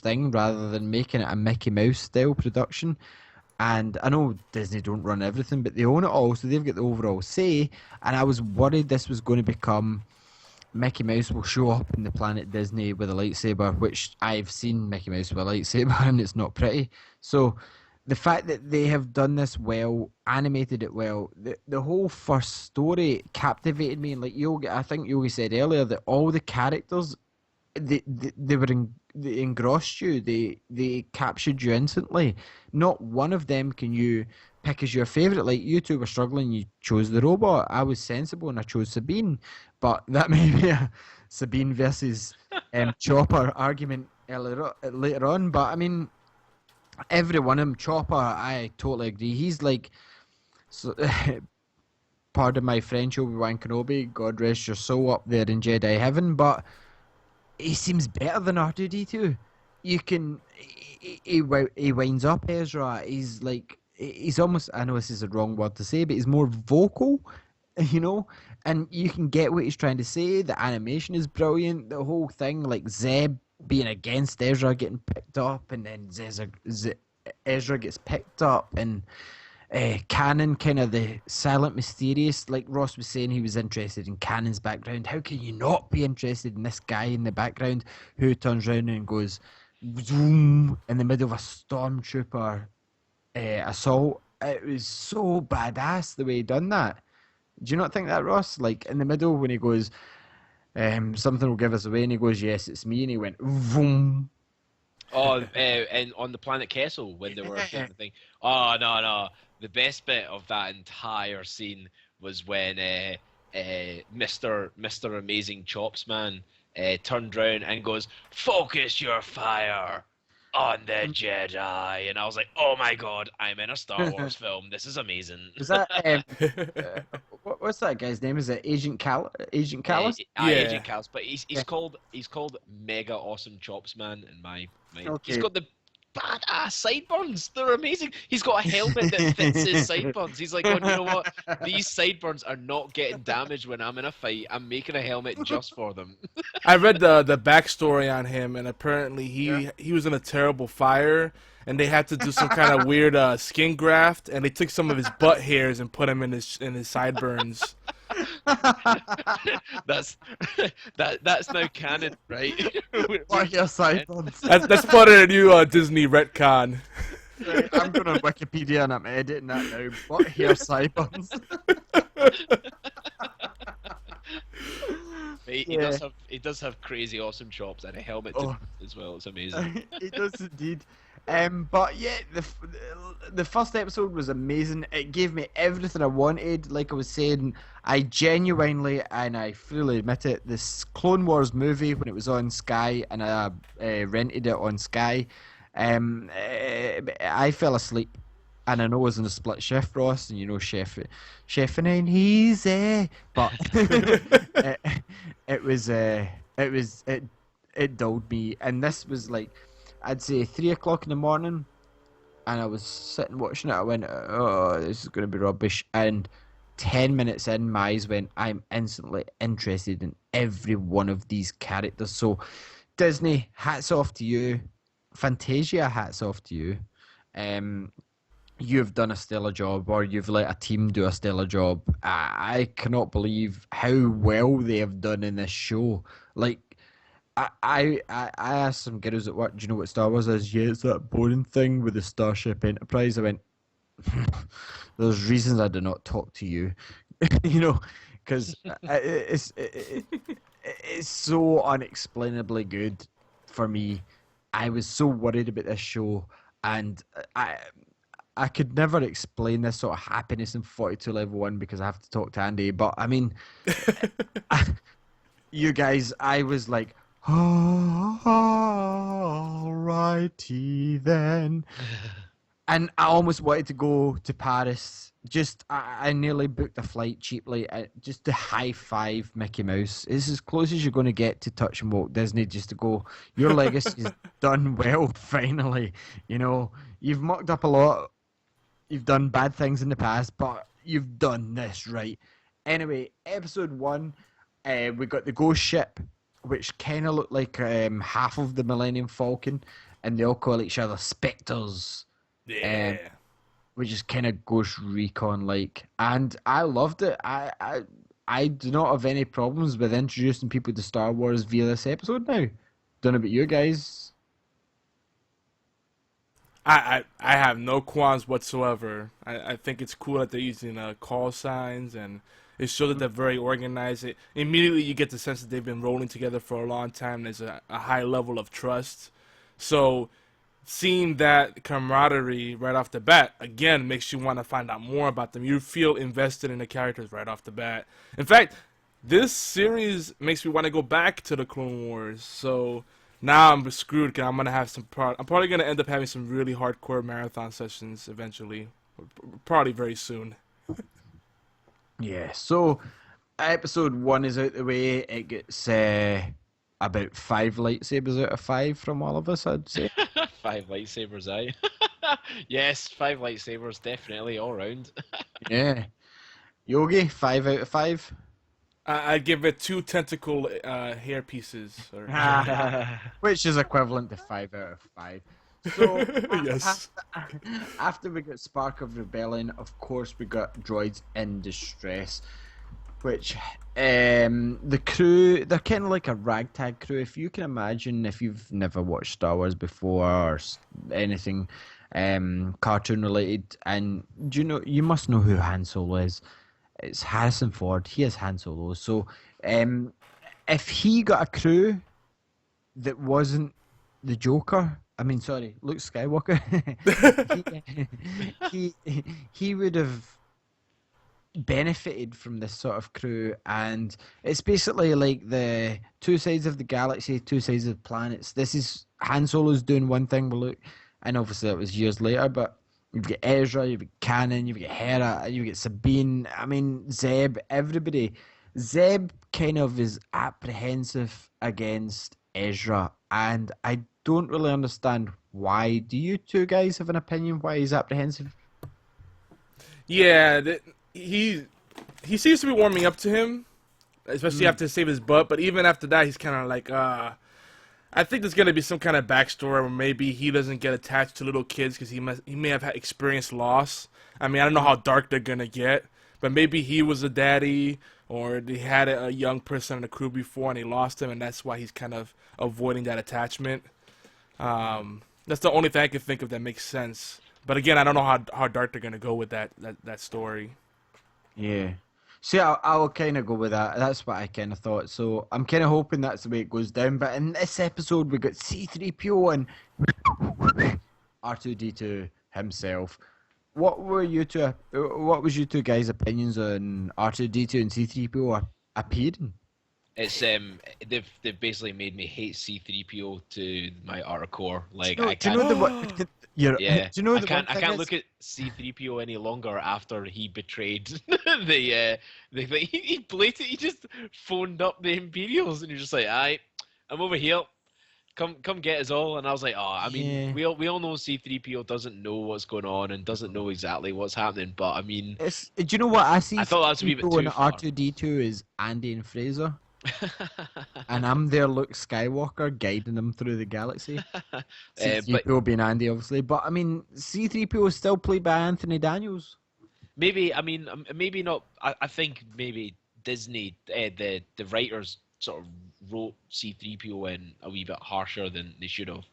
thing rather than making it a Mickey Mouse style production. And I know Disney don't run everything, but they own it all, so they've got the overall say. And I was worried this was going to become Mickey Mouse will show up in the Planet Disney with a lightsaber, which I've seen Mickey Mouse with a lightsaber, and it's not pretty. So the fact that they have done this well, animated it well, the whole first story captivated me. And like Yogi, I think Yogi said earlier that all the characters, they engrossed you. They captured you instantly. Not one of them can you pick as your favorite. Like you two were struggling, you chose the robot. I was sensible and I chose Sabine. But that may be a Sabine versus Chopper argument later on. But I mean, every one of them, Chopper, I totally agree. He's like, so, pardon my French, Obi-Wan Kenobi, God rest your soul up there in Jedi heaven, but he seems better than R2-D2. You can, he winds up Ezra. He's like, he's almost, I know this is a wrong word to say, but he's more vocal, you know, and you can get what he's trying to say. The animation is brilliant. The whole thing, like Zeb being against Ezra getting picked up, and then Ezra gets picked up, and Canon, kind of the silent, mysterious, like Ross was saying, he was interested in Canon's background. How can you not be interested in this guy in the background who turns around and goes zoom in the middle of a stormtrooper assault? It was so badass the way he done that. Do you not think that, Ross? Like in the middle when he goes, something will give us away, and he goes, yes, it's me, and he went boom. Oh, and on the planet Kessel when they were doing the thing. Oh no! The best bit of that entire scene was when Mr. Amazing Chops Man turned around and goes, "Focus your fire on the Jedi," and I was like, "Oh my god, I'm in a Star Wars film. This is amazing." Is that what's that guy's name? Is it Agent Callus? Yeah, Agent Callus, but he's called Mega Awesome Chops Man in my mind. Okay. He's got the badass sideburns. They're amazing. He's got a helmet that fits his sideburns. He's like, oh, you know what? These sideburns are not getting damaged when I'm in a fight. I'm making a helmet just for them. I read the backstory on him, and apparently he was in a terrible fire, and they had to do some kind of weird skin graft, and they took some of his butt hairs and put them in his sideburns. That's now canon, right? What your sideburns? That's part of the new Disney retcon. Right, I'm going on Wikipedia and I'm editing that now. What hair sideburns? He does have crazy awesome chops and a helmet as well. It's amazing. He does indeed. But yeah, the first episode was amazing. It gave me everything I wanted. Like I was saying, I genuinely, and I fully admit it, this Clone Wars movie, when it was on Sky, and I rented it on Sky, I fell asleep. And I know it was in a split shift, Ross, and you know Chef ain't easy, but it dulled me. And this was like, I'd say 3 o'clock in the morning, and I was sitting watching it. I went, oh, this is going to be rubbish. And 10 minutes in, my eyes went, I'm instantly interested in every one of these characters. So Disney, hats off to you. Fantasia, hats off to you. You've done a stellar job, or you've let a team do a stellar job. I cannot believe how well they have done in this show. Like, I asked some girls at work, do you know what Star Wars is? Yeah, it's that boring thing with the Starship Enterprise. I went, there's reasons I do not talk to you, you know, because it's so unexplainably good for me. I was so worried about this show, and I could never explain this sort of happiness in 42 Level 1 because I have to talk to Andy. But, I mean, you guys, I was like, alrighty then. And I almost wanted to go to Paris. I nearly booked a flight cheaply just to high-five Mickey Mouse. It's as close as you're going to get to touching Walt Disney, just to go, your legacy's done well, finally. You know, you've mucked up a lot. You've done bad things in the past, but you've done this right. Anyway, episode 1, we got the ghost ship, which kind of looked like half of the Millennium Falcon. and they all call each other Spectres. Yeah. Which is kind of Ghost Recon like, and I loved it. I do not have any problems with introducing people to Star Wars via this episode now. Don't know about you guys. I have no qualms whatsoever. I think it's cool that they're using call signs, and it shows that they're very organized. Immediately you get the sense that they've been rolling together for a long time. There's a high level of trust. So seeing that camaraderie right off the bat, again, makes you want to find out more about them. You feel invested in the characters right off the bat. In fact, this series makes me want to go back to the Clone Wars. So now I'm screwed because I'm gonna have I'm probably gonna end up having some really hardcore marathon sessions eventually, probably very soon. Yeah. So episode 1 is out the way. It gets about 5 lightsabers out of 5 from all of us, I'd say. 5 lightsabers, aye. Yes, 5 lightsabers, definitely all round. Yeah. Yogi, 5 out of 5. I'd give it 2 tentacle hair pieces. Which is equivalent to 5 out of 5. So Yes. after we got Spark of Rebellion, of course we got Droids in Distress, which the crew, they're kind of like a ragtag crew. If you can imagine, if you've never watched Star Wars before or anything cartoon related, and you must know who Han Solo is. It's Harrison Ford. He is Han Solo. So if he got a crew that wasn't the Joker, I mean, sorry, Luke Skywalker, he would have benefited from this sort of crew. And it's basically like the two sides of the galaxy, two sides of the planets. This is Han Solo's doing one thing with Luke, and obviously it was years later, but you've got Ezra, you've got Kanan, you've got Hera, you've got Sabine, I mean, Zeb, everybody. Zeb kind of is apprehensive against Ezra, and I don't really understand why. Do you two guys have an opinion why he's apprehensive? Yeah, he seems to be warming up to him, especially after save his butt. But even after that, he's kind of like, I think there's gonna be some kind of backstory where maybe he doesn't get attached to little kids because he may have experienced loss. I mean, I don't know how dark they're gonna get, but maybe he was a daddy or they had a young person in the crew before and they lost him, and that's why he's kind of avoiding that attachment. That's the only thing I can think of that makes sense. But again, I don't know how dark they're gonna go with that story. Yeah. See, I'll kind of go with that. That's what I kind of thought. So I'm kind of hoping that's the way it goes down. But in this episode, we got C-3PO and R2-D2 himself. What was you two guys' opinions on R2-D2 and C-3PO appearing? It's they've basically made me hate C-3PO to my outer core. Like Do I you can't. know the Yeah, Do you know I the can't. one I thing can't is- look at C-3PO any longer after he betrayed the thing. He blatantly, he just phoned up the Imperials, and you're just like, "Aye, I'm over here. Come get us all." And I was like, "Oh, I mean, Yeah. we all know C-3PO doesn't know what's going on and doesn't know exactly what's happening. But I mean, Do you know what I see? I thought that was a wee bit C-3PO too and far." R2-D2 is Andy and Fraser, and I'm their Luke Skywalker guiding them through the galaxy. But C-3PO being Andy, obviously, but I mean, C-3PO is still played by Anthony Daniels. maybe, I mean, maybe not. I think maybe Disney, the writers sort of wrote C-3PO in a wee bit harsher than they should have,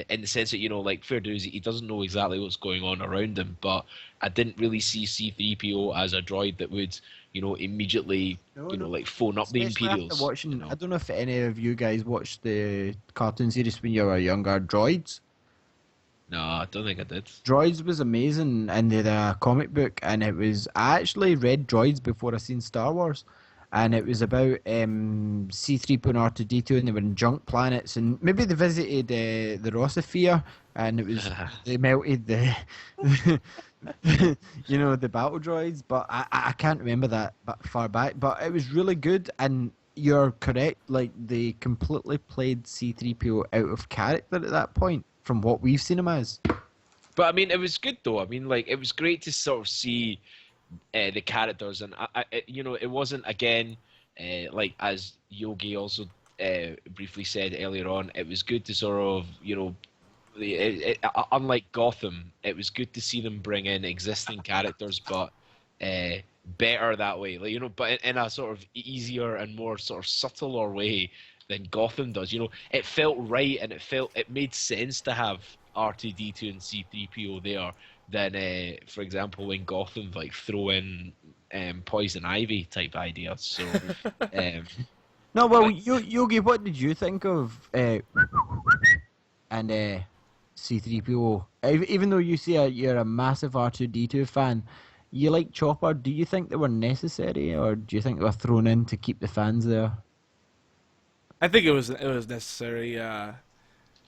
in the sense that, like, fair dues, he doesn't know exactly what's going on around him. But I didn't really see C-3PO as a droid that would, immediately, No. like, phone up the Especially Imperials. after watching, I don't know if any of you guys watched the cartoon series when you were younger. Droids. No, I don't think I did. Droids was amazing, and they had a comic book, and I actually read Droids before I seen Star Wars, and it was about C-3PO and R2-D2, and they were in junk planets, and maybe they visited the Rossphere, and it was they melted the the battle droids, but I can't remember that far back, but it was really good, and you're correct, like they completely played C-3PO out of character at that point from what we've seen him as. But I mean, it was good though. I mean, like, it was great to sort of see the characters, and it wasn't, again, like as Yogi also briefly said earlier on. It was good to sort of Unlike Gotham, it was good to see them bring in existing characters, but better that way. Like, but in a sort of easier and more sort of subtler way than Gotham does. It felt right, and it made sense to have R2D2 and C3PO there than, for example, when Gotham like throw in Poison Ivy type ideas. So, um, No, well, but Yogi, what did you think of and C3PO? Even though you say you're a massive R2D2 fan, you like Chopper. Do you think they were necessary, or do you think they were thrown in to keep the fans there? I think it was necessary.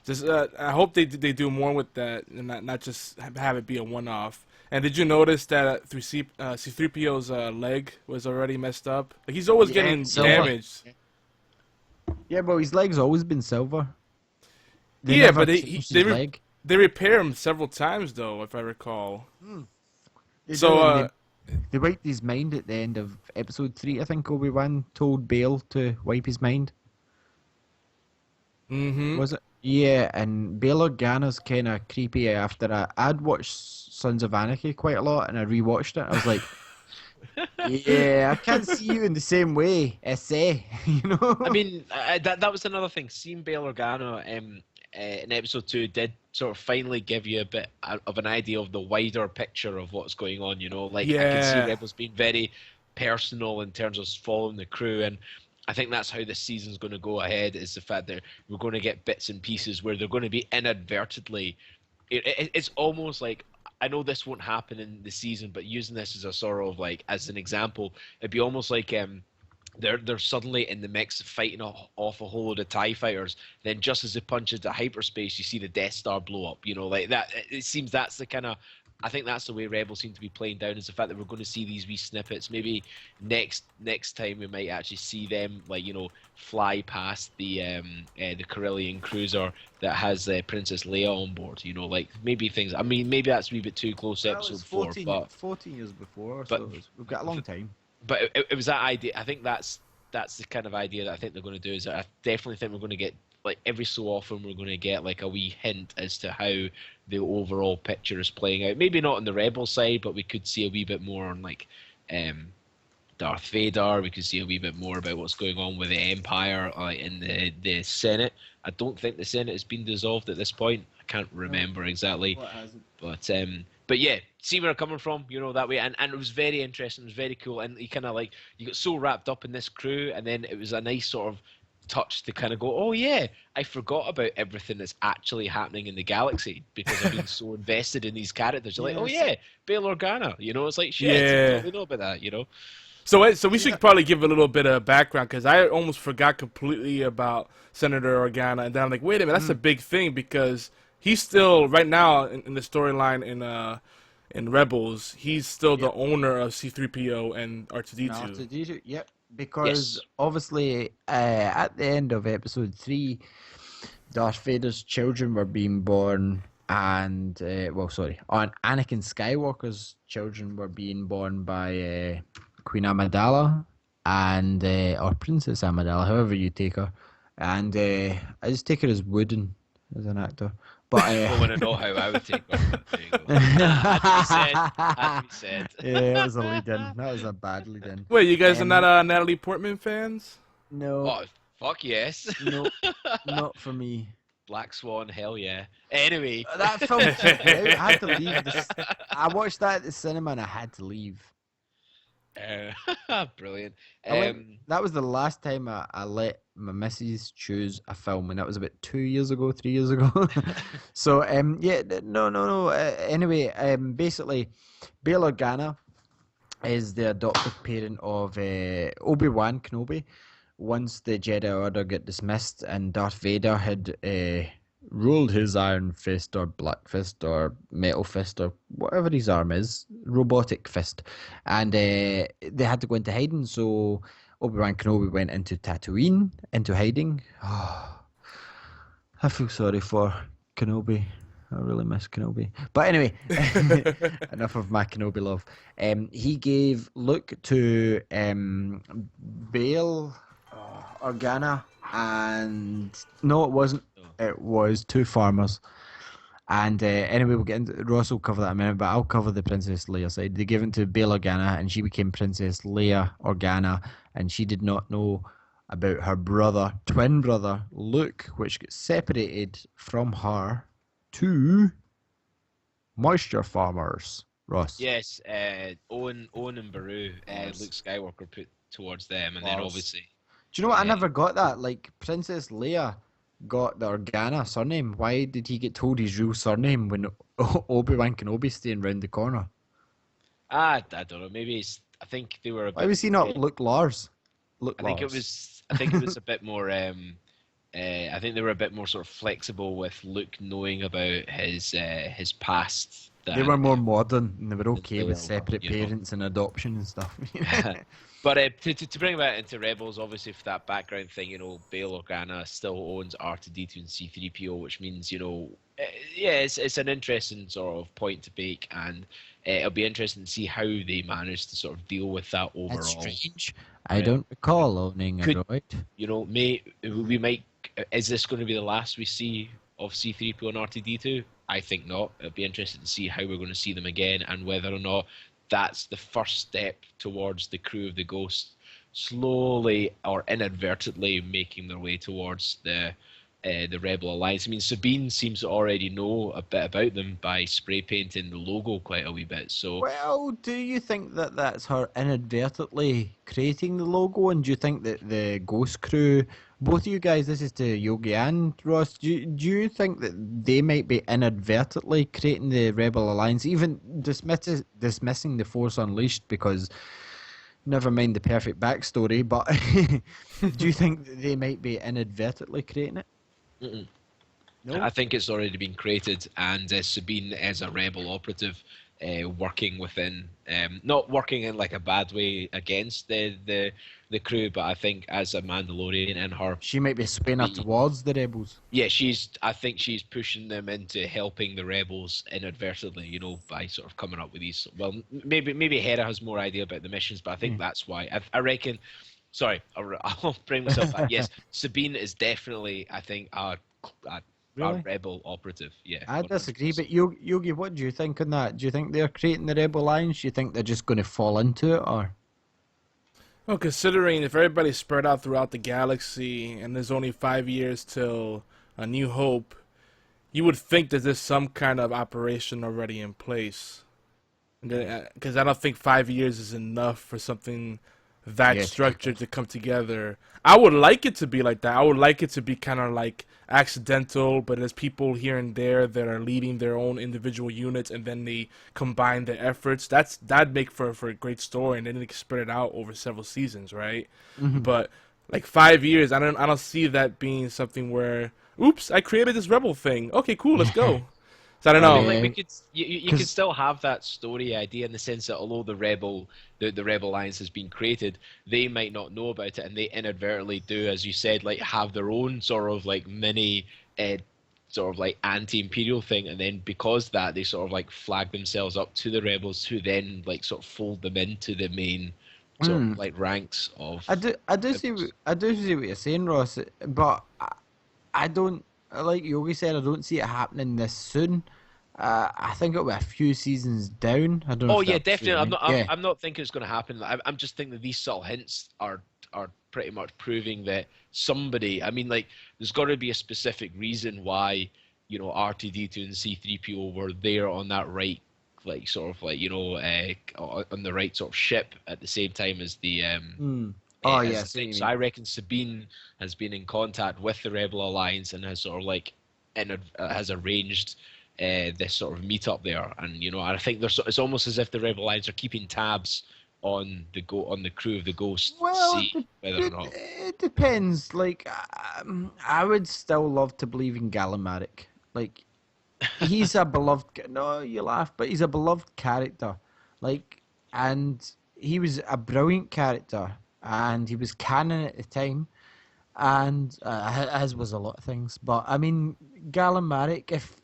Just I hope they do more with that, and not just have it be a one-off. And did you notice that through C3PO's leg was already messed up? Like, he's always getting silver. damaged. Yeah, but his leg's always been silver. They Yeah, never but changed his leg. they repair him several times though, if I recall. They So do, and they wiped his mind at the end of episode 3. I think Obi-Wan told Bale to wipe his mind. Was it? Yeah, and Bail Organa's kind of creepy after I'd watched Sons of Anarchy quite a lot, and I rewatched it. I was like, yeah, I can't see you in the same way, essay, I mean, that was another thing. Seeing Bail Organa in episode 2 did sort of finally give you a bit of an idea of the wider picture of what's going on. Like, I can see Rebels being very personal in terms of following the crew, and I think that's how this season's going to go ahead, is the fact that we're going to get bits and pieces where they're going to be inadvertently. It's almost like, I know this won't happen in the season, but using this as a sort of like as an example, it'd be almost like they're suddenly in the mix of fighting off a whole load of TIE fighters. Then just as they punch into hyperspace, you see the Death Star blow up. Like that. It seems that's the kind of. I think that's the way Rebels seem to be playing down, is the fact that we're going to see these wee snippets. Maybe next time we might actually see them, like, fly past the Corellian cruiser that has Princess Leia on board. Like, maybe things. I mean, maybe that's a wee bit too close to episode 4, but 14 years before, but, so we've got a long time. But it was that idea. I think that's the kind of idea that I think they're going to do. Is that I definitely think we're going to get, like, every so often we're going to get like a wee hint as to how the overall picture is playing out. Maybe not on the Rebel side, but we could see a wee bit more on like Darth Vader. We could see a wee bit more about what's going on with the Empire in the Senate. I don't think the Senate has been dissolved at this point. I can't remember exactly, but yeah, see where I'm coming from, that way, and it was very interesting. It was very cool, and you kind of like, you got so wrapped up in this crew, and then it was a nice sort of touch to kind of go, oh yeah, I forgot about everything that's actually happening in the galaxy because I've been so invested in these characters. You're like, oh yeah, Bail Organa, it's like, shit, I totally know about that, So we should probably give a little bit of background, because I almost forgot completely about Senator Organa, and then I'm like, wait a minute, that's a big thing, because he's still right now in the storyline in Rebels. He's still the owner of C3PO and R2D2. R2D2, yep. Because obviously, at the end of episode 3, Darth Vader's children were being born, and Anakin Skywalker's children were being born by Queen Amidala and or Princess Amidala, however you take her. And I just take her as Wooden as an actor. But I want to know how I would take her. There you go. Had to be said. Yeah, that was a lead-in. That was a bad lead-in. Wait, you guys are not Natalie Portman fans? No. Oh, fuck yes. No, not for me. Black Swan, hell yeah. Anyway. That film, I had to leave. I watched that at the cinema and I had to leave. Brilliant. That was the last time I let my missus choose a film, and that was about 3 years ago. So no. Anyway, basically, Bail Organa is the adoptive parent of Obi-Wan Kenobi. Once the Jedi Order got dismissed and Darth Vader had ruled his iron fist or black fist or metal fist or whatever his arm is, robotic fist, and they had to go into hiding, so Obi-Wan Kenobi went into Tatooine, into hiding. Oh, I feel sorry for Kenobi. I really miss Kenobi. But anyway, enough of my Kenobi love. He gave Luke to Bail Organa, and no, it wasn't. It was two farmers. And anyway, we'll get into Ross will cover that in a minute, but I'll cover the Princess Leia side. They gave it to Bail Organa, and she became Princess Leia Organa, and she did not know about her brother, twin brother Luke, which gets separated from her to moisture farmers. Ross. Yes, Owen and Beru, Luke Skywalker put towards them, and then obviously. Do you know what? I never got that. Like, Princess Leia got the Organa surname. Why did he get told his real surname when Obi-Wan Kenobi staying round the corner? I don't know. Maybe I think they were a bit. Why was he not Luke Lars? I think it was a bit more. I think they were a bit more sort of flexible with Luke knowing about his past. They were more modern, and they were okay with Leia, separate parents and adoption and stuff. But to bring that into Rebels, obviously for that background thing, Bail Organa still owns R2D2 and C3PO, which means, it's an interesting sort of point to make, and it'll be interesting to see how they manage to sort of deal with that overall. That's strange. I don't recall owning a droid. We might. Is this going to be the last we see of C3PO and R2D2? I think not. It'll be interesting to see how we're going to see them again, and whether or not that's the first step towards the crew of the Ghost slowly or inadvertently making their way towards the Rebel Alliance. I mean, Sabine seems to already know a bit about them by spray painting the logo quite a wee bit. So, well, do you think that that's her inadvertently creating the logo, and do you think that the Ghost crew, both of you guys, this is to Yogi and Ross, do you think that they might be inadvertently creating the Rebel Alliance, even dismissing the Force Unleashed, because never mind the perfect backstory, but do you think that they might be inadvertently creating it? Mm-mm. No? I think it's already been created, and Sabine is a Rebel operative working within, not working in like a bad way against the crew, but I think as a Mandalorian in her, she might be swaying her towards the Rebels. Yeah, I think she's pushing them into helping the Rebels inadvertently, by sort of coming up with these. Well, maybe Hera has more idea about the missions, but I think that's why. I reckon. Sorry, I'll bring myself back. Yes, Sabine is definitely, I think, a Rebel operative. Yeah, I disagree, but Yogi, what do you think on that? Do you think they're creating the Rebel Alliance? Do you think they're just going to fall into it, or? Well, considering if everybody's spread out throughout the galaxy and there's only 5 years till A New Hope, you would think that there's some kind of operation already in place. Because I don't think 5 years is enough for something that structured to come together. I would like it to be like that. I would like it to be kind of like accidental, but there's people here and there that are leading their own individual units, and then they combine their efforts. That'd make for a great story, and then they can spread it out over several seasons, right? Mm-hmm. But like 5 years, I don't see that being something where, oops, I created this rebel thing. Okay, cool, let's go. So I don't know. Like you could still have that story idea in the sense that although the Rebel Alliance has been created, they might not know about it, and they inadvertently do, as you said, like have their own sort of like mini, sort of like anti-imperial thing, and then because of that they sort of like flag themselves up to the Rebels, who then like sort of fold them into the main sort of like ranks of. I do see what you're saying, Ross, but I don't. Like Yogi said, I don't see it happening this soon. I think it'll be a few seasons down. I don't know. Oh yeah, definitely. I'm not thinking it's going to happen. I'm just thinking that these subtle hints are pretty much proving that somebody. I mean, like, there's got to be a specific reason why R2D2 and C3PO were there on that right, like sort of like on the right sort of ship at the same time as the. Oh yes. So I reckon Sabine has been in contact with the Rebel Alliance and has sort of like has arranged this sort of meetup there, and I think it's almost as if the Rebel Alliance are keeping tabs on the crew of the Ghost to see whether or not. It depends. Like, I would still love to believe in Gallimatic. Like, he's a beloved. No, you laugh, but he's a beloved character. Like, and he was a brilliant character. And he was canon at the time, and as was a lot of things. But I mean, Gallimatic, if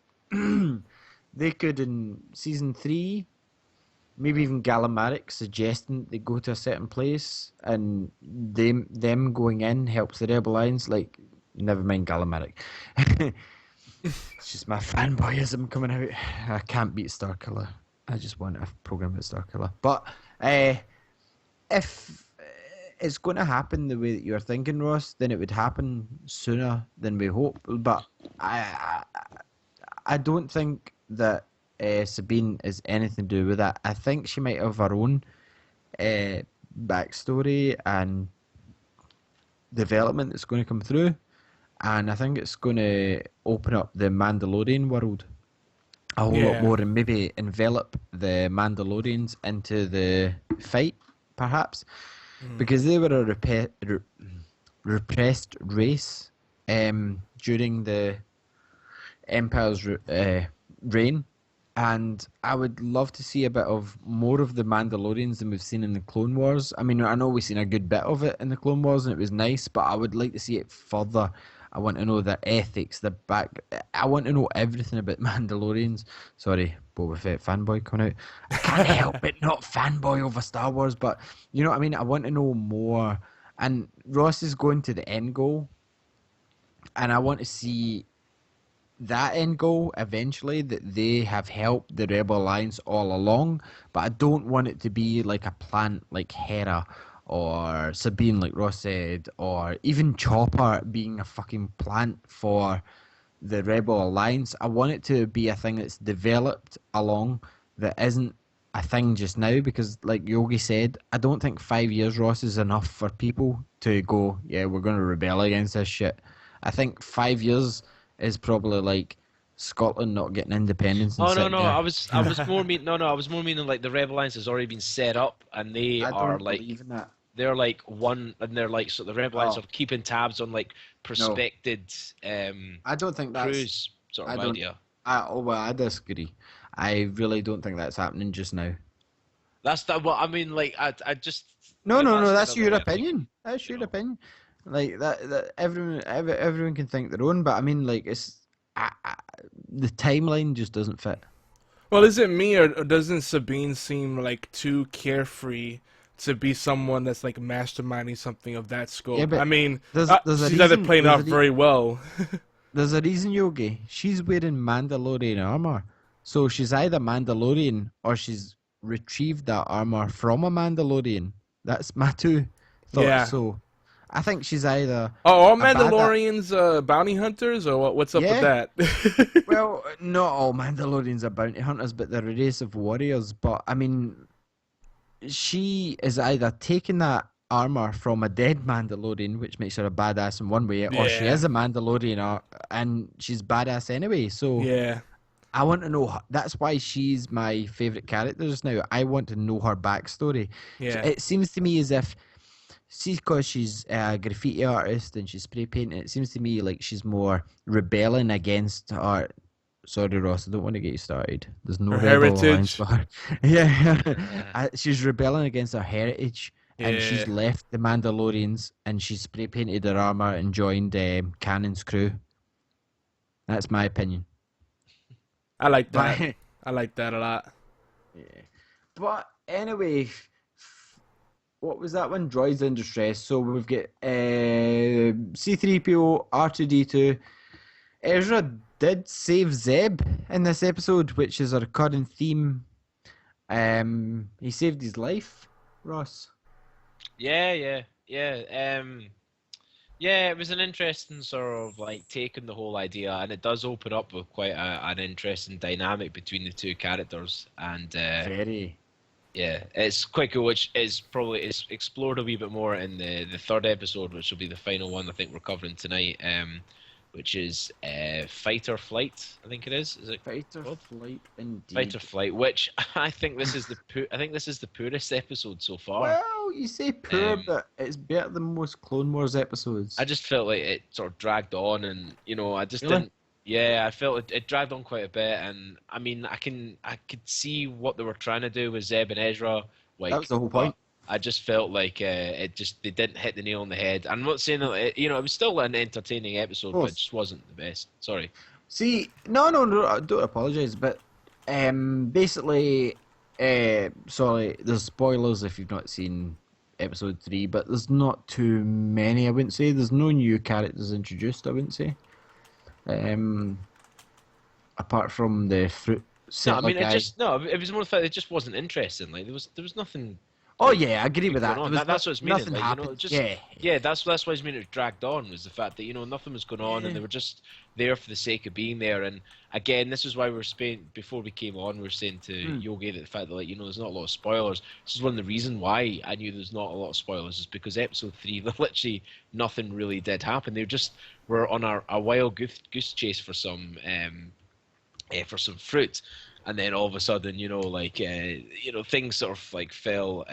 they could in season 3, maybe even Gallimatic suggesting they go to a certain place, and them going in helps the Rebel Alliance. Like, never mind Gallimatic. It's just my fanboyism coming out. I can't beat Starkiller. I just want a program with Starkiller. But if it's going to happen the way that you're thinking, Ross, then it would happen sooner than we hope. But I don't think that Sabine is anything to do with that. I think she might have her own backstory and development that's going to come through. And I think it's going to open up the Mandalorian world a whole lot more and maybe envelop the Mandalorians into the fight, perhaps. Because they were a repressed race during the Empire's reign. And I would love to see a bit of more of the Mandalorians than we've seen in the Clone Wars. I mean, I know we've seen a good bit of it in the Clone Wars and it was nice, but I would like to see it further. I want to know their ethics, their back. I want to know everything about Mandalorians. Sorry, Boba Fett fanboy coming out. I can't help it not fanboy over Star Wars, but you know what I mean? I want to know more. And Ross is going to the end goal, and I want to see that end goal eventually, that they have helped the Rebel Alliance all along, but I don't want it to be like a plant like Hera or Sabine, like Ross said, or even Chopper being a fucking plant for the Rebel Alliance. I want it to be a thing that's developed along, that isn't a thing just now, because like Yogi said, I don't think 5 years, Ross, is enough for people to go, yeah, we're going to rebel against this shit. I think 5 years is probably like Scotland not getting independence. And No. there. I was more meaning like the Rebel Alliance has already been set up, and they I are don't like believe in that. they're like one, and they're like, so the Rebel Alliance Oh. are keeping tabs on like prospected I don't think that's crews sort of I don't- idea. I disagree. I really don't think that's happening just now. That's that. Well, I mean, like I just No, that's kind of your the way I think, opinion. That's you your know. opinion. Like that everyone can think their own, but I mean, like the timeline just doesn't fit. Well, is it me, or doesn't Sabine seem like too carefree to be someone that's like masterminding something of that scope? Yeah, but I mean, there's a she's either reason- playing there's off a re- very well. There's a reason, Yogi. She's wearing Mandalorian armor, so she's either Mandalorian or she's retrieved that armor from a Mandalorian. That's my two thoughts. Yeah. So I think she's either Oh, all a badass- Mandalorians bounty hunters, or what's up with that? Well, not all Mandalorians are bounty hunters, but they're a race of warriors. But I mean, she is either taking that armor from a dead Mandalorian, which makes her a badass in one way, or she Yeah. is a Mandalorian, and she's badass anyway. So Yeah. I want to know. That's why she's my favorite character just now. I want to know her backstory. Yeah. It seems to me as if, see, because she's a graffiti artist and she's spray painting, it seems to me like she's more rebelling against her. Sorry, Ross, I don't want to get you started. There's no Her Rebel heritage. Alliance for her. Yeah, she's rebelling against her heritage, and she's Yeah. left the Mandalorians, and she's spray painted her armor and joined Cannon's crew. That's my opinion. I like that. But, I like that a lot. yeah. But anyway, what was that one? Droids in Distress. So we've got C-3PO, R2-D2. Ezra did save Zeb in this episode, which is a recurring theme. He saved his life, Ross. Yeah. Yeah, it was an interesting sort of like take on the whole idea, and it does open up with quite an interesting dynamic between the two characters, and Very. yeah, it's quite cool. Which is probably it's explored a wee bit more in the third episode, which will be the final one I think we're covering tonight. Which is Fight or Flight, I think it is. Is it Fight or called? flight, indeed. Fight or Flight? Which I think this is the poorest episode so far. Well, you say poor, Um, but it's better than most Clone Wars episodes. I just felt like it sort of dragged on, and I just Really? didn't. Yeah, I felt it dragged on quite a bit, and I mean, I could see what they were trying to do with Zeb and Ezra. Like That was the whole but point. I just felt like they didn't hit the nail on the head. I'm not saying that it was still an entertaining episode, but course. it just wasn't the best. Sorry. See, no, I don't apologise, but basically, sorry, there's spoilers if you've not seen episode 3, but there's not too many, I wouldn't say. There's no new characters introduced, I wouldn't say. apart from the fruit No, I settler mean, guy. it was more the fact it just wasn't interesting. Like there was nothing. Oh Like, yeah, I agree with going that. on. There was That's what it's meaning. nothing Like, you know, happened. just Yeah, yeah, that's why it's meaning it dragged on was the fact that nothing was going on and yeah. they were just there for the sake of being there. And again, this is why we were saying before we came on, we were saying to Hmm. Yogi that the fact that there's not a lot of spoilers. This is one of the reasons why I knew there's not a lot of spoilers is because episode 3, literally nothing really did happen. They just were on a wild goose chase for some fruit, and then all of a sudden, things sort of like fell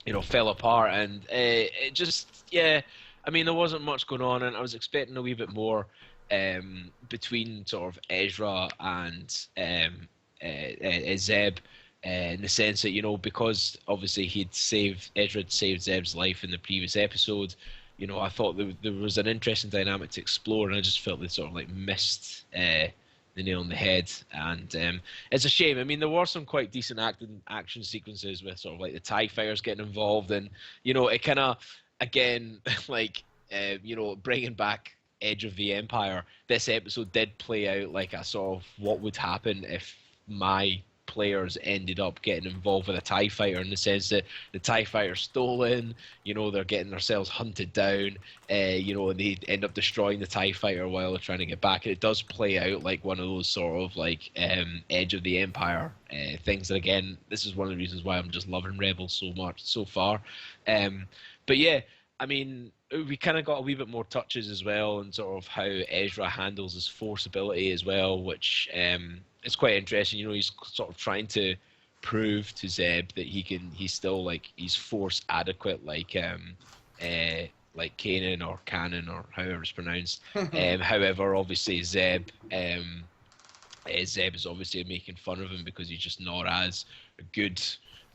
apart, and it just, yeah. I mean, there wasn't much going on, and I was expecting a wee bit more between sort of Ezra and Zeb, in the sense that because obviously Ezra had saved Zeb's life in the previous episode. I thought there was an interesting dynamic to explore, and I just felt they sort of like missed the nail on the head. And it's a shame. I mean, there were some quite decent action sequences with sort of like the TIE fighters getting involved, and it kind of, again, like bringing back Edge of the Empire. This episode did play out like a sort of what would happen if my players ended up getting involved with a TIE fighter, in the sense that the TIE fighter's stolen, they're getting themselves hunted down, and they end up destroying the TIE fighter while they're trying to get back. And it does play out like one of those sort of like Edge of the Empire things. And again, this is one of the reasons why I'm just loving Rebels so much so far. But yeah, I mean, we kind of got a wee bit more touches as well, and sort of how Ezra handles his force ability as well, which is quite interesting. He's sort of trying to prove to Zeb that he's still like he's force adequate, like Kanan or Cannon or however it's pronounced. However, obviously Zeb is obviously making fun of him because he's just not as good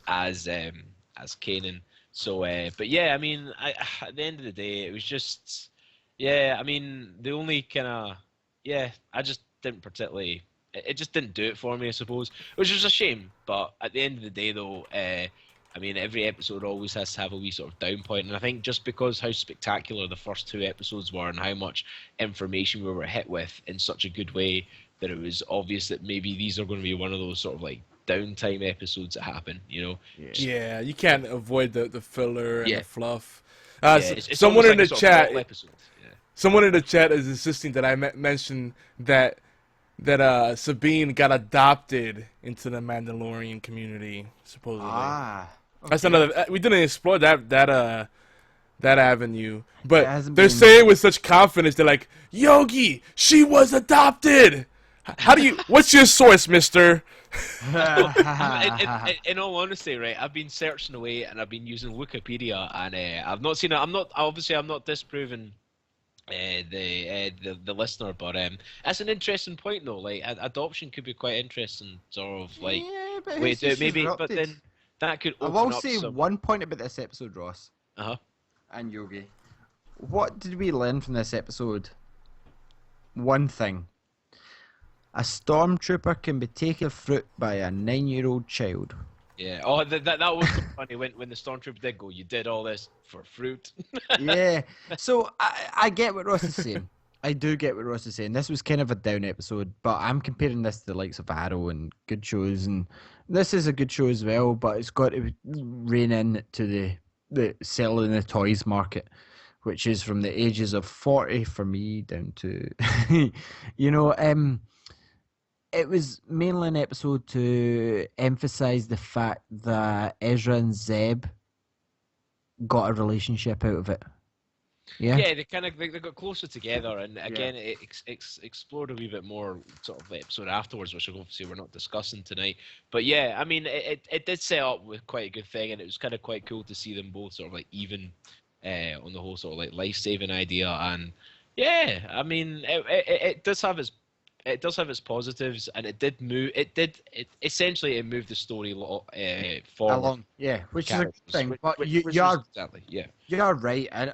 as Kanan. So, but yeah, I mean, at the end of the day, it was just, yeah, I mean, the only kind of, yeah, I just didn't particularly, it just didn't do it for me, I suppose, which was a shame. But at the end of the day, though, I mean, every episode always has to have a wee sort of down point, and I think just because how spectacular the first 2 episodes were and how much information we were hit with in such a good way, that it was obvious that maybe these are going to be one of those sort of like downtime episodes that happen, Yeah, you can't avoid the filler and the fluff. It's Someone in like the chat, episode. Yeah. someone in the chat is insisting that I mentioned that Sabine got adopted into the Mandalorian community, supposedly. Okay. That's another. We didn't explore that avenue, but they're been... saying with such confidence. They're like, Yogi, she was adopted. How do you? What's your source, Mister? In all honesty, right, I've been searching away and I've been using Wikipedia, and I've not seen it. I'm not disproving the listener, but that's an interesting point though. Like adoption could be quite interesting, sort of like way to do it, maybe, but then that could open I will up say one point about this episode, Ross. And Yogi. What did we learn from this episode? One thing. A stormtrooper can be taken fruit by a 9-year-old child. Yeah. Oh, that was funny when the stormtrooper did go. You did all this for fruit. Yeah. So I get what Ross is saying. I do get what Ross is saying. This was kind of a down episode, but I'm comparing this to the likes of Arrow and good shows, and this is a good show as well. But it's got to rein in to the selling the toys market, which is from the ages of 40 for me down to, It was mainly an episode to emphasize the fact that Ezra and Zeb got a relationship out of it. Yeah. Yeah, they got closer together, and again, it explored a wee bit more sort of the episode afterwards, which obviously we're not discussing tonight. But yeah, I mean, it did set up with quite a good thing, and it was kind of quite cool to see them both sort of like even on the whole sort of like life-saving idea. And yeah, I mean, it does have its positives, and it essentially moved the story forward along. Yeah, which is a good thing. But you're right. And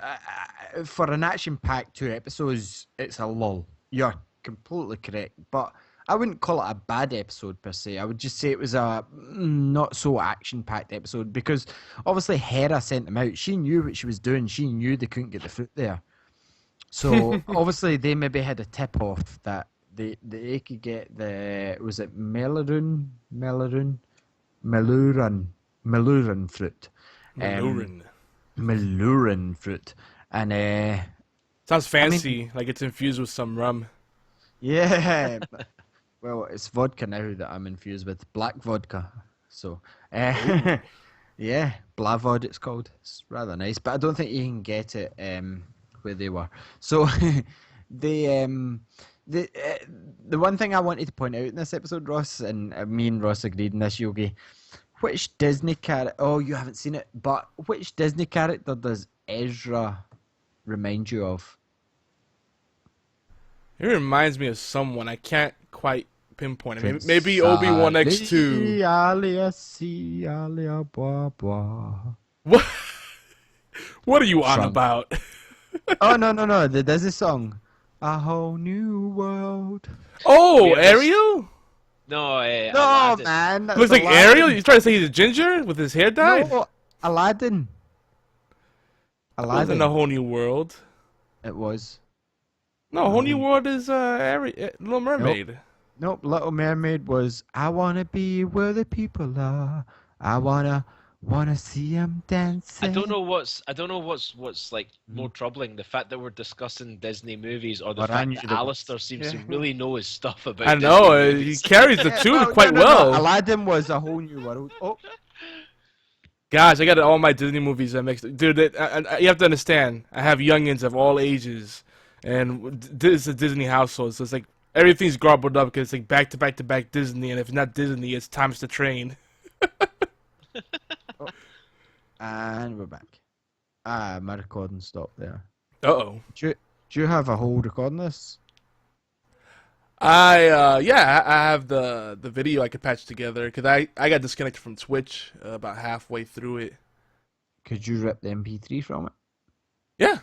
for an action-packed 2 episodes, it's a lull. You're completely correct. But I wouldn't call it a bad episode per se. I would just say it was a not so action-packed episode, because obviously Hera sent them out. She knew what she was doing. She knew they couldn't get the fruit there. So obviously they maybe had a tip-off that they could get was it Meluran fruit, um, Malurin. Meluran fruit, and Sounds I mean, fancy, like it's infused with some rum. yeah. Well, it's vodka now that I'm infused with black vodka. So, yeah, Blavod it's called. It's rather nice, but I don't think you can get it where they were. So, the um, the one thing I wanted to point out in this episode, Ross, and me and Ross agreed in this, Yogi. Which Disney character? Oh, you haven't seen it, but which Disney character does Ezra remind you of? It reminds me of someone. I can't quite pinpoint it. Maybe Obi-Wan X2. What? What are you on Shrunk. about? Oh no! The Disney song, "A Whole New World." Oh, Yes. Ariel? No, No, Aladdin. man. That's Looks like Aladdin. Ariel? You trying to say he's a ginger with his hair dyed? No, Aladdin. That wasn't Aladdin. A Whole New World. It was. No, A Whole New World is Little Mermaid. Nope. Little Mermaid was. I wanna be where the people are. I wanna see them dancing. I don't know what's like more troubling, the fact that we're discussing Disney movies, or the But I fact knew that that was- Alistair seems to Yeah. really know his stuff about I Disney know, he movies. carries the tune No, quite no. well. Aladdin was A Whole New World. Oh, Gosh, I got all my Disney movies mixed. Dude, you have to understand. I have youngins of all ages, and this is a Disney household, so it's like everything's garbled up because it's like back to back to back Disney, and if it's not Disney, it's Times the Train. and we're back. My recording stopped there. Uh-oh. Do you have a whole recording this? I have the video I could patch together because I got disconnected from Twitch about halfway through it. Could you rip the MP3 from it? Yeah.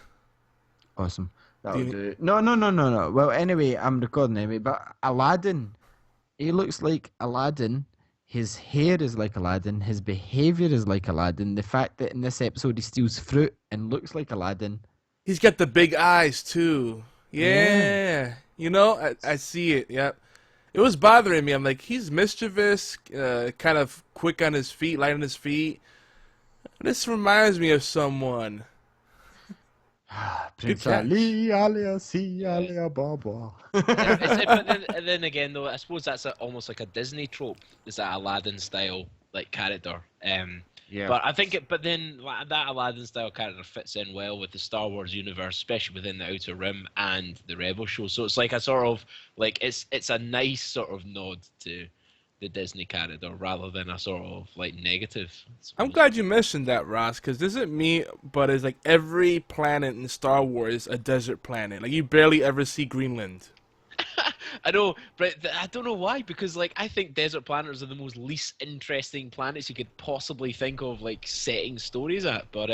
Awesome. Do That'll you- do. No. Well, anyway, I'm recording anyway. But Aladdin, he looks like Aladdin. His hair is like Aladdin. His behavior is like Aladdin. The fact that in this episode he steals fruit and looks like Aladdin. He's got the big eyes too. Yeah. Yeah. You know, I see it. Yep. It was bothering me. I'm like, he's mischievous, kind of quick on his feet, light on his feet. This reminds me of someone. Prince catch. Ali, Alia, Baba. But then again, though, I suppose that's almost like a Disney trope. Is that Aladdin style like character? Yeah. But I think but then that Aladdin style character fits in well with the Star Wars universe, especially within the Outer Rim and the Rebel show. So it's like a sort of like it's a nice sort of nod to the Disney character rather than a sort of like negative. I'm glad you mentioned that, Ross, because this isn't me, but it's like every planet in Star Wars a desert planet. Like you barely ever see Greenland. I know, but I don't know why. Because like I think desert planets are the most least interesting planets you could possibly think of, like setting stories at. But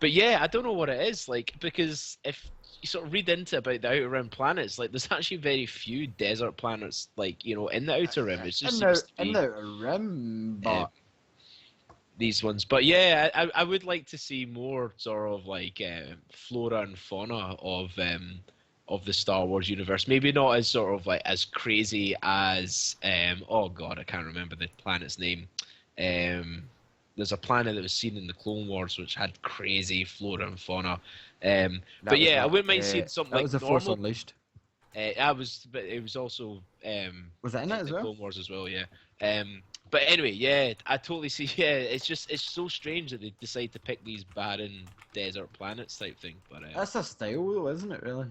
yeah, I don't know what it is. Like because if you sort of read into about the Outer Rim planets, like there's actually very few desert planets, like in the Outer Rim. It's just seems to be in the rim, but these ones. But yeah, I would like to see more sort of like flora and fauna of the Star Wars universe. Maybe not as sort of like as crazy as oh god, I can't remember the planet's name. There's a planet that was seen in the Clone Wars which had crazy flora and fauna. But yeah, I wouldn't mind seeing something that like was the Force normal. Unleashed. But it was also Was that in it as the well? Clone Wars as well, yeah. But anyway, yeah, I totally see. Yeah, it's so strange that they decide to pick these barren desert planets type thing. But That's a style, though, isn't it? Really?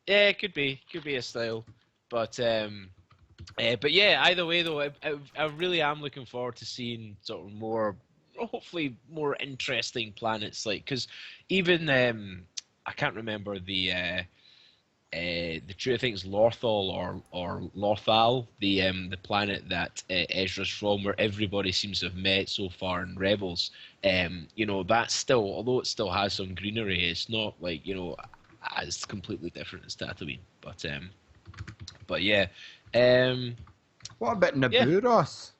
yeah, it could be a style, but yeah. Either way, though, I really am looking forward to seeing sort of more, hopefully more interesting planets. Like, because even I can't remember the true, I think it's Lorthal or Lothal, the planet that Ezra's from, where everybody seems to have met so far in Rebels. That's still, although it still has some greenery, it's not like as completely different as Tatooine. But yeah. What about Yeah. Naboo, Ross?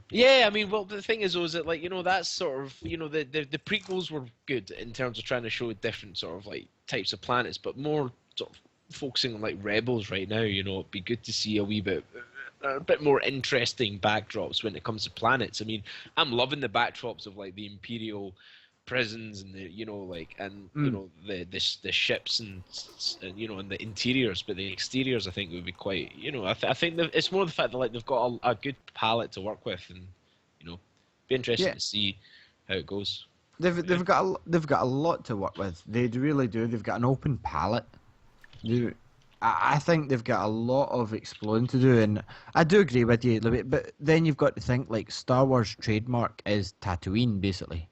Yeah, I mean, well, the thing is, though, is that that's sort of the prequels were good in terms of trying to show different sort of like types of planets, but more sort of focusing on like Rebels right now, it'd be good to see a bit more interesting backdrops when it comes to planets. I mean, I'm loving the backdrops of like the Imperial prisons and Mm. the ships and the interiors, but the exteriors I think would be quite I think it's more the fact that like they've got a good palette to work with, and be interesting Yeah, to see how it goes. they've got a lot to work with. They really do. They've got an open palette. They, I think they've got a lot of exploring to do, and I do agree with you a little bit. But then you've got to think like Star Wars trademark is Tatooine, basically.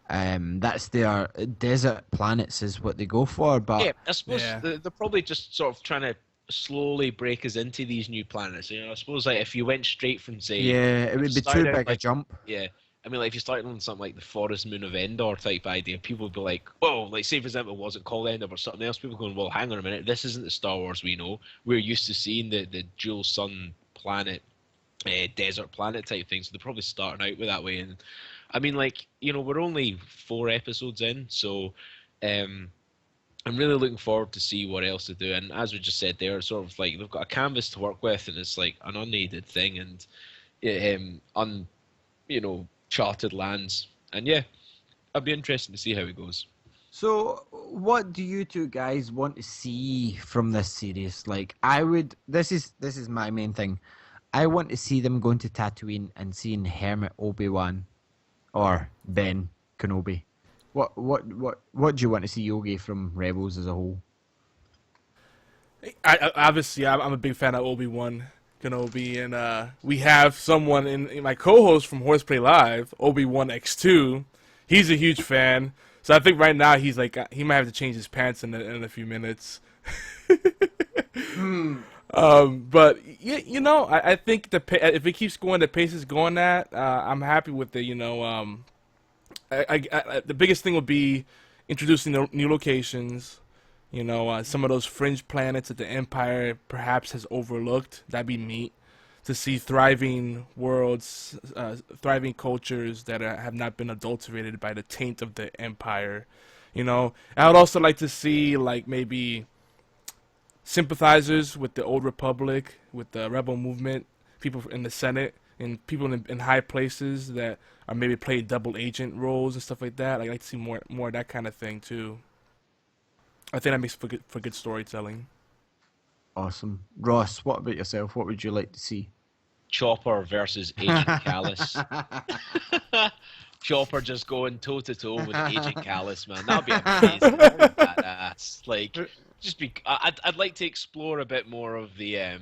That's their desert planets is what they go for. Yeah, But I suppose Yeah. they're probably just sort of trying to slowly break us into these new planets. I suppose like if you went straight from say, yeah, it if you would be too started out big a like jump. yeah, I mean like if you started on something like the Forest Moon of Endor type idea, people would be like, oh, like say for example, was it called Endor or something else? People going, well, hang on a minute, this isn't the Star Wars we know. We're used to seeing the dual sun planet, desert planet type thing. So they're probably starting out with that way. And I mean like we're only 4 episodes in, so. Um, I'm really looking forward to see what else to do. And as we just said, they're sort of like they've got a canvas to work with, and it's like an unaided thing, and un charted lands. And yeah, I'd be interested to see how it goes. So, what do you two guys want to see from this series? Like, I would. This is my main thing. I want to see them going to Tatooine and seeing Hermit Obi-Wan or Ben Kenobi. What do you want to see Yogi from Rebels as a whole? Obviously, I'm a big fan of Obi-Wan Kenobi, and we have someone in my co-host from Horseplay Live, Obi-Wan X2. He's a huge fan, so I think right now he's like he might have to change his pants in a few minutes. But yeah, I think if it keeps going, the pace is going at, I'm happy with it. The biggest thing would be introducing the new locations. Some of those fringe planets that the Empire perhaps has overlooked. That'd be neat to see thriving worlds, thriving cultures that have not been adulterated by the taint of the Empire. I would also like to see like maybe sympathizers with the Old Republic, with the rebel movement, people in the Senate, and people in high places that are maybe play double agent roles and stuff like that. I'd like to see more of that kind of thing too. I think that makes for good storytelling. Awesome, Ross. What about yourself? What would you like to see? Chopper versus Agent Callus. Chopper just going toe to toe with Agent Callus, man. That'd be amazing. That would be badass. Like, just be. I'd like to explore a bit more of the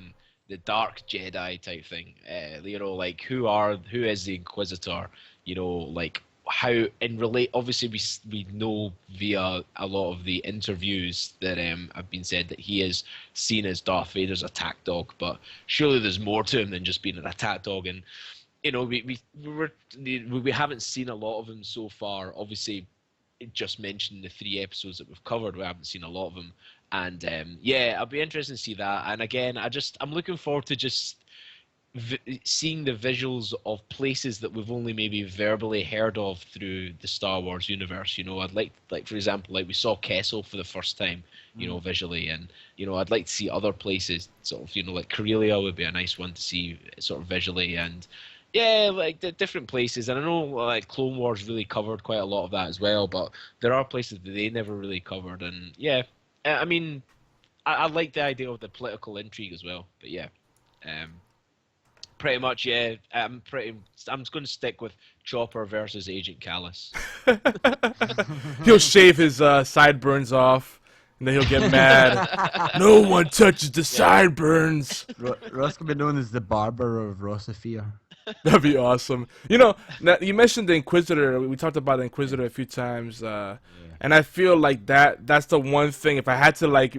dark Jedi type thing. Like who is the Inquisitor? Like how in relate. Obviously, we know via a lot of the interviews that have been said that he is seen as Darth Vader's attack dog, but surely there's more to him than just being an attack dog. And we haven't seen a lot of him so far. Obviously, just mentioned the 3 episodes that we've covered. We haven't seen a lot of him, and yeah, I'll be interested to see that. And again, I'm looking forward to just seeing the visuals of places that we've only maybe verbally heard of through the Star Wars universe. I'd like for example, like we saw Kessel for the first time, visually, and I'd like to see other places, sort of, like Corellia would be a nice one to see, sort of visually, and yeah, like the different places. And I know like Clone Wars really covered quite a lot of that as well, but there are places that they never really covered, and yeah, I mean, I like the idea of the political intrigue as well, but yeah. Um, Pretty much, yeah. I'm just going to stick with Chopper versus Agent Callus. He'll shave his sideburns off, and then he'll get mad. No one touches the sideburns. Ross can be known as the barber of Rossifere. That'd be awesome. Now, you mentioned the Inquisitor. We talked about the Inquisitor a few times, and I feel like that's the one thing. If I had to, like,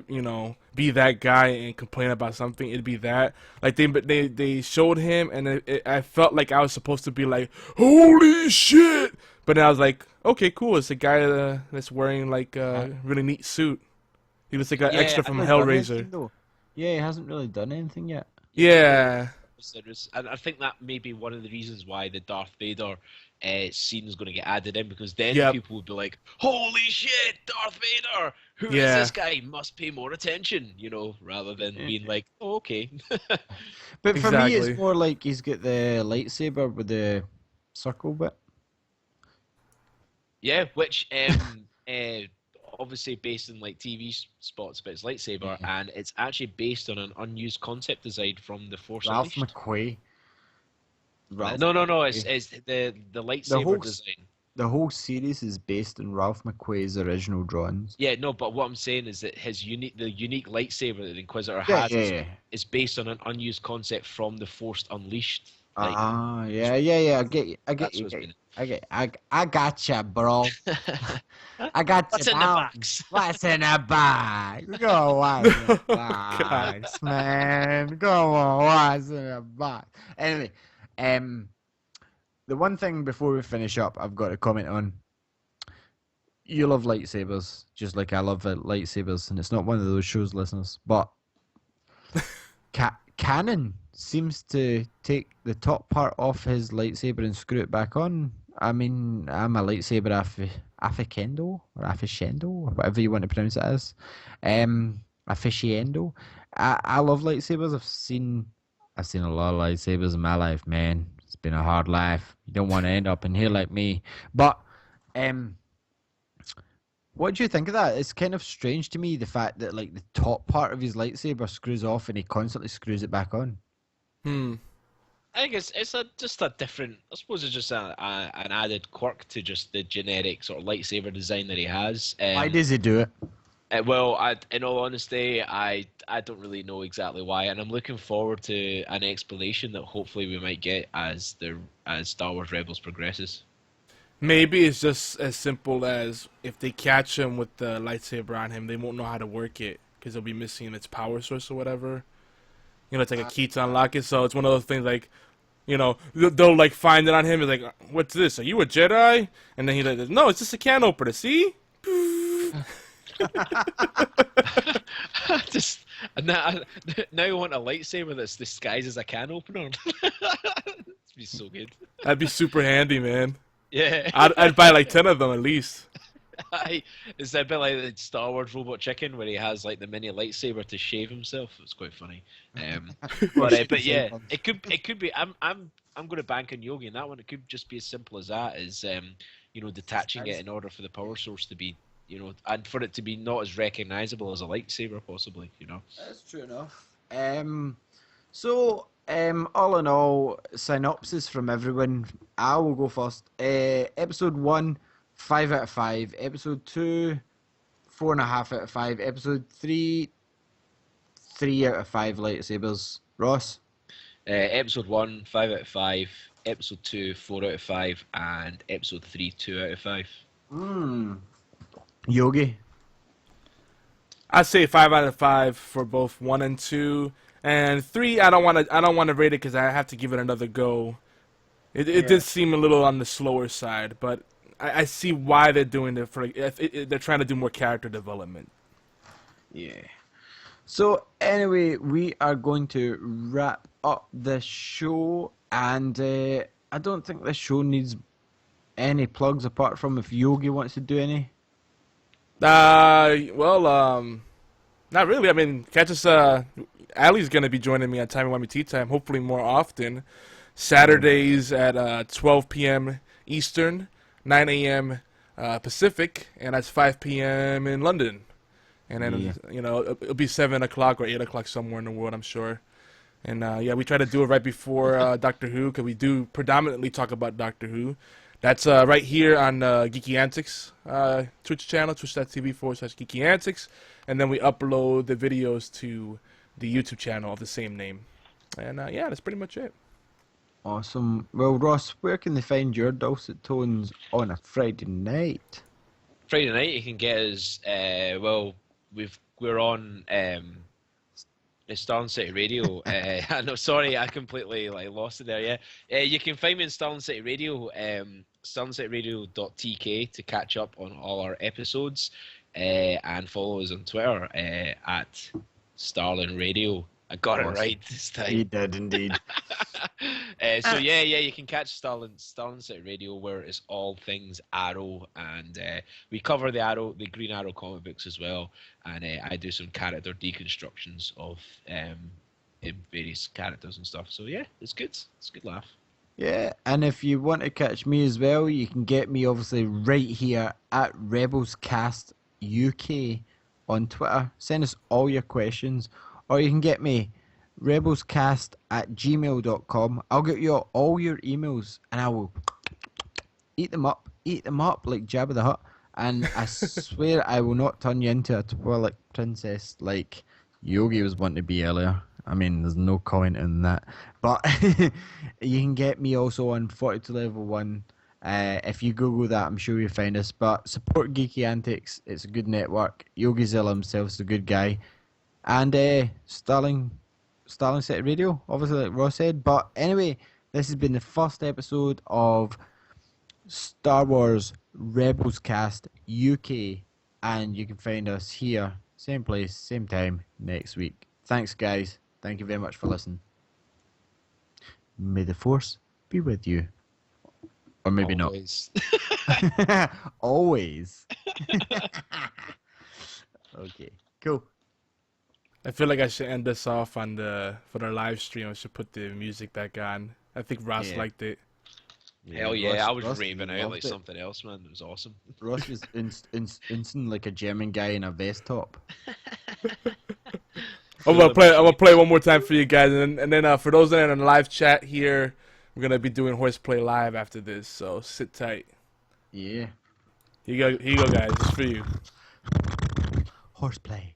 be that guy and complain about something, it'd be that. Like they showed him, and I felt like I was supposed to be like, "Holy shit!" But then I was like, "Okay, cool. It's a guy that's wearing like a really neat suit. He looks like an extra from Hellraiser." Yeah, he hasn't really done anything yet. Yeah. And I think that may be one of the reasons why the Darth Vader scene is going to get added in, because then people would be like, "Holy shit, Darth Vader! Who is Yeah. this guy? He must pay more attention, rather than being like, oh, okay. But for me, it's Exactly. more like he's got the lightsaber with the circle bit. Yeah, which obviously based in like TV spots, but it's lightsaber, Yeah. and it's actually based on an unused concept design from The Force Ralph Unleashed. McQuay. Ralph No, it's McQuay. the The lightsaber whole design. the whole series is based on Ralph McQuay's original drawings. Yeah, no, but what I'm saying is that the unique lightsaber that the Inquisitor Yeah, has yeah, yeah. is based on an unused concept from The Force Unleashed. Like, Ah, yeah. I get you. that's what's been. I gotcha, bro. I got What's you in the down. box? What's in the box? Go what's in the Oh, God. box, man. Go on, what's in the box? Anyway, the one thing before we finish up, I've got to comment on. You love lightsabers, just like I love lightsabers, and it's not one of those shows, listeners. But Canon seems to take the top part off his lightsaber and screw it back on. I mean, I'm a lightsaber aficionado or aficionado or whatever you want to pronounce it as. Aficionado. I love lightsabers. I've seen a lot of lightsabers in my life, man. It's been a hard life. You don't want to end up in here like me. But what do you think of that? It's kind of strange to me, the fact that like the top part of his lightsaber screws off and he constantly screws it back on. I think it's just a different. I suppose it's just an added quirk to just the generic sort of lightsaber design that he has. Why does he do it? Well, in all honesty, I don't really know exactly why, and I'm looking forward to an explanation that hopefully we might get as Star Wars Rebels progresses. Maybe it's just as simple as if they catch him with the lightsaber on him, they won't know how to work it because they'll be missing its power source or whatever. It's like a key to unlock it. So it's one of those things like, they'll like find it on him. It's like, what's this? Are you a Jedi? And then he's like, no, it's just a can opener. See? Just now I want a lightsaber that's disguised as a can opener. It'd be so good. That'd be super handy, man. Yeah. I'd buy like 10 of them at least. It's a bit like the Star Wars Robot Chicken where he has like the mini lightsaber to shave himself. It's quite funny. But yeah, it could be. I'm going to bank on Yogi in that one. It could just be as simple as that, as detaching it in order for the power source to be, and for it to be not as recognizable as a lightsaber, possibly. That's true enough. So, all in all, synopsis from everyone. I will go first. Episode 1, 5 out of 5. Episode 2, 4.5 out of 5. Episode 3, 3 out of 5 lightsabers. Ross? Episode 1, 5 out of 5. Episode 2, 4 out of 5. And episode 3, 2 out of 5. Yogi? I'd say 5 out of 5 for both 1 and 2. And 3, I don't want to rate it because I have to give it another go. It did seem a little on the slower side, but I see why they're doing it. They're trying to do more character development. Yeah. So anyway, we are going to wrap up the show, and I don't think this show needs any plugs apart from if Yogi wants to do any. Not really. I mean, catch us. Ali's gonna be joining me on Time and Whammy Tea Time, hopefully more often. Saturdays at 12 p.m. Eastern, 9 a.m. Pacific, and that's 5 p.m. in London. And then, it'll be 7 o'clock or 8 o'clock somewhere in the world, I'm sure. And, we try to do it right before Doctor Who, because we do predominantly talk about Doctor Who. That's right here on Geeky Antics Twitch channel, twitch.tv/Geeky Antics. And then we upload the videos to the YouTube channel of the same name. And, that's pretty much it. Awesome. Well, Ross, where can they find your dulcet tones on a Friday night? Friday night, you can get us. We're on Starling City Radio. No, sorry, I completely lost it there. Yeah, you can find me in Starling City Radio. StarlingCityRadio.tk to catch up on all our episodes, and follow us on Twitter at Starling Radio. I got it right this time. You did indeed. So you can catch Starling City Radio, where it's all things Arrow, and we cover the Green Arrow comic books as well, and I do some character deconstructions of various characters and stuff. So yeah, it's good. It's a good laugh. Yeah, and if you want to catch me as well, you can get me obviously right here at RebelsCast UK on Twitter. Send us all your questions, or you can get me rebelscast@gmail.com. I'll get you all your emails, and I will eat them up like Jabba the Hutt. And I swear I will not turn you into a Twilight princess like Yogi was wanting to be earlier. I mean, there's no comment on that. But you can get me also on 42 Level 1. If you Google that, I'm sure you'll find us. But support Geeky Antics. It's a good network. Yogi Zilla himself is a good guy. And Starling City Radio, obviously, like Ross said. But anyway, this has been the first episode of Star Wars Rebels Cast UK. And you can find us here, same place, same time, next week. Thanks, guys. Thank you very much for listening. May the Force be with you. Or maybe Always. not. Always. Okay, cool. I feel like I should end this off for the live stream. I should put the music back on. I think Ross liked it. Hell yeah, I was Ross raving out like loved it. something else, man. It was awesome. Ross was instant like a German guy in a vest top. I'm gonna play one more time for you guys, and then for those that are in the live chat here, we're gonna be doing Horseplay live after this. So sit tight. Yeah. Here you go, guys. It's for you. Horseplay.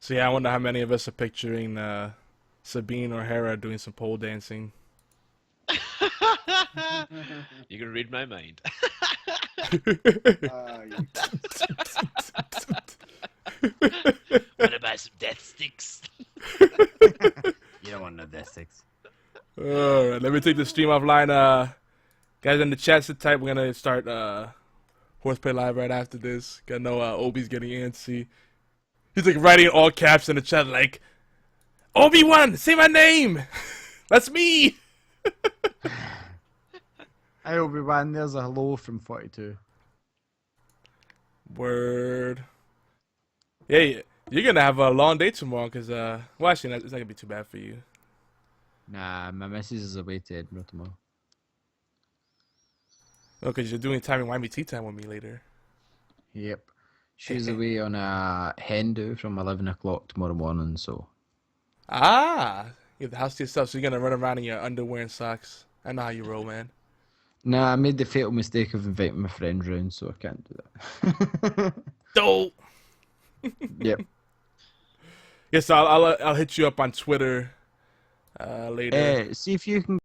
So yeah, I wonder how many of us are picturing Sabine or Hera doing some pole dancing. You can read my mind. Wanna buy some death sticks? You don't want no death sticks. Alright, let me take the stream offline. Guys in the chat, sit tight. We're gonna start Horseplay Live right after this. Got no Obi's getting antsy. He's like writing in all caps in the chat like, Obi-Wan, say my name! That's me! Hi Obi-Wan, there's a hello from 42. Word. Yeah, you're gonna have a long day tomorrow, because, well, actually, it's not gonna be too bad for you. Nah, my missus is away to Edinburgh tomorrow. Oh, because you're doing time in Miami tea time with me later. Yep. She's away on a hen do from 11 o'clock tomorrow morning, so. Ah! You have the house to yourself, so you're gonna run around in your underwear and socks. I know how you roll, man. Nah, I made the fatal mistake of inviting my friend round, so I can't do that. Dope! Yep. Yes, I'll hit you up on Twitter later. See if you can